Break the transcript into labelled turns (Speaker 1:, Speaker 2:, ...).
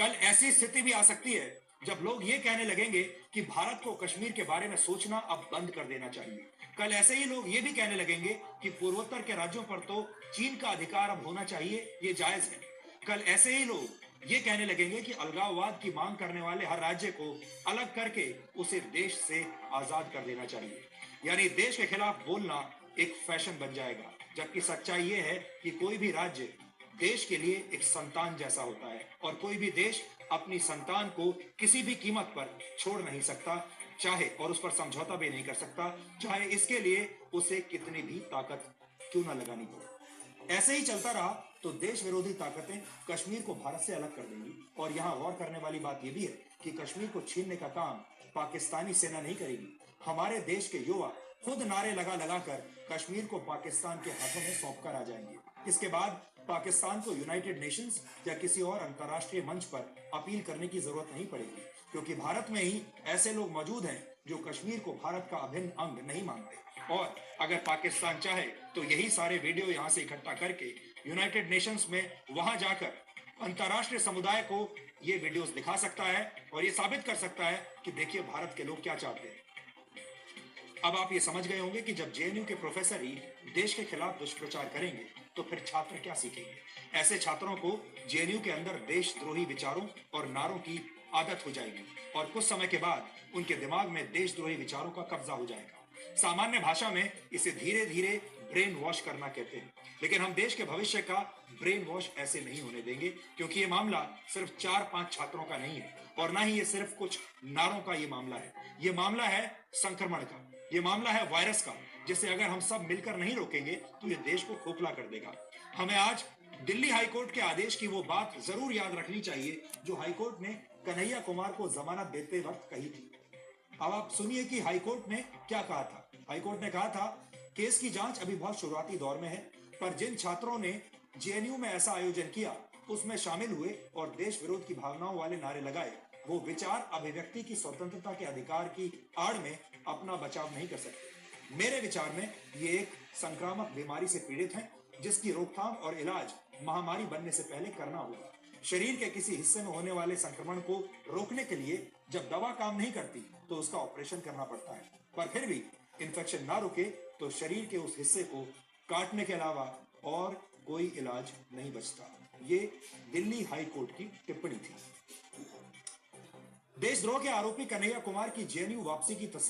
Speaker 1: कल ऐसी स्थिति भी आ सकती है जब लोग ये कहने लगेंगे कि भारत को कश्मीर के बारे में सोचना अब बंद कर देना चाहिए। कल ऐसे ही लोग ये भी कहने लगेंगे कि पूर्वोत्तर के राज्यों पर तो चीन का अधिकार अब होना चाहिए, ये जायज है। कल ऐसे ही लोग ये कहने लगेंगे कि अलगाववाद की मांग करने वाले हर राज्य को अलग करके उसे देश से आजाद कर देना चाहिए। यानी देश के खिलाफ बोलना एक फैशन बन जाएगा, जबकि सच्चाई ये है कि कोई भी राज्य देश के लिए एक संतान जैसा होता है और कोई भी देश अपनी संतान को किसी भी कीमत पर छोड़ नहीं सकता, चाहे और उस पर समझौता भी नहीं कर सकता, चाहे इसके लिए उसे कितनी भी ताकत क्यों ना लगानी पड़े। ऐसे ही चलता रहा तो देश विरोधी ताकतें कश्मीर को भारत से अलग कर देंगी। और यहाँ गौर करने वाली बात यह भी है कि कश्मीर को छीनने का काम पाकिस्तानी सेना नहीं करेगी। हमारे देश के युवा खुद नारे लगा लगा कर कश्मीर को पाकिस्तान के हाथों में सौंप कर आ जाएंगे। इसके बाद पाकिस्तान को यूनाइटेड नेशंस या किसी और अंतर्राष्ट्रीय मंच पर अपील करने की जरूरत नहीं पड़ेगी, क्योंकि भारत में ही ऐसे लोग मौजूद हैं जो कश्मीर को भारत का अभिन्न अंग नहीं मानते। और अगर पाकिस्तान चाहे तो यही सारे वीडियो यहां से इकट्ठा करके यूनाइटेड नेशंस में वहां जाकर अंतर्राष्ट्रीय समुदाय को ये वीडियोस दिखा सकता है और ये साबित कर सकता है कि देखिए भारत के लोग क्या चाहते हैं। अब आप ये समझ गए होंगे कि जब जेएनयू के प्रोफेसर ही देश के खिलाफ दुष्प्रचार करेंगे तो फिर छात्र क्या सीखेंगे। ऐसे छात्रों को जेएनयू के अंदर देशद्रोही विचारों और नारों की आदत हो जाएगी और कुछ समय के बाद उनके दिमाग में देशद्रोही विचारों का कब्जा हो जाएगा। सामान्य भाषा में इसे धीरे धीरे ब्रेन वॉश करना कहते हैं, लेकिन हम देश के भविष्य का ब्रेन वॉश ऐसे नहीं होने देंगे, क्योंकि ये मामला सिर्फ 4-5 छात्रों का नहीं है और ना ही ये सिर्फ कुछ नारों का ये मामला है। ये मामला है संक्रमण का, ये मामला है वायरस का, जिसे अगर हम सब मिलकर नहीं रोकेंगे तो ये देश को खोखला कर देगा। हमें आज दिल्ली हाईकोर्ट के आदेश की वो बात जरूर याद रखनी चाहिए जो हाईकोर्ट ने कन्हैया कुमार को जमानत देते वक्त कही थी। अब आप सुनिए कि हाईकोर्ट ने क्या कहा था। हाईकोर्ट ने कहा था, केस की जांच अभी बहुत शुरुआती दौर में है, पर जिन छात्रों ने जेएनयू में ऐसा आयोजन किया उसमें शामिल हुए और देश विरोध की भावनाओं वाले नारे लगाए, वो विचार अभिव्यक्ति की स्वतंत्रता के अधिकार की आड़ में अपना बचाव नहीं कर सकते। मेरे विचार में ये एक संक्रामक बीमारी से पीड़ित हैं, जिसकी रोकथाम और इलाज महामारी बनने से पहले करना होगा। शरीर के किसी हिस्से में होने वाले संक्रमण को रोकने के लिए जब दवा काम नहीं करती तो उसका ऑपरेशन करना पड़ता है, पर फिर भी इन्फेक्शन ना रुके तो शरीर के उस हिस्से को काटने के अलावा और कोई इलाज नहीं बचता। ये दिल्ली हाई कोर्ट की टिप्पणी थी। देशद्रोह के आरोपी कन्हैया कुमार की जेएनयू वापसी की तस्वीर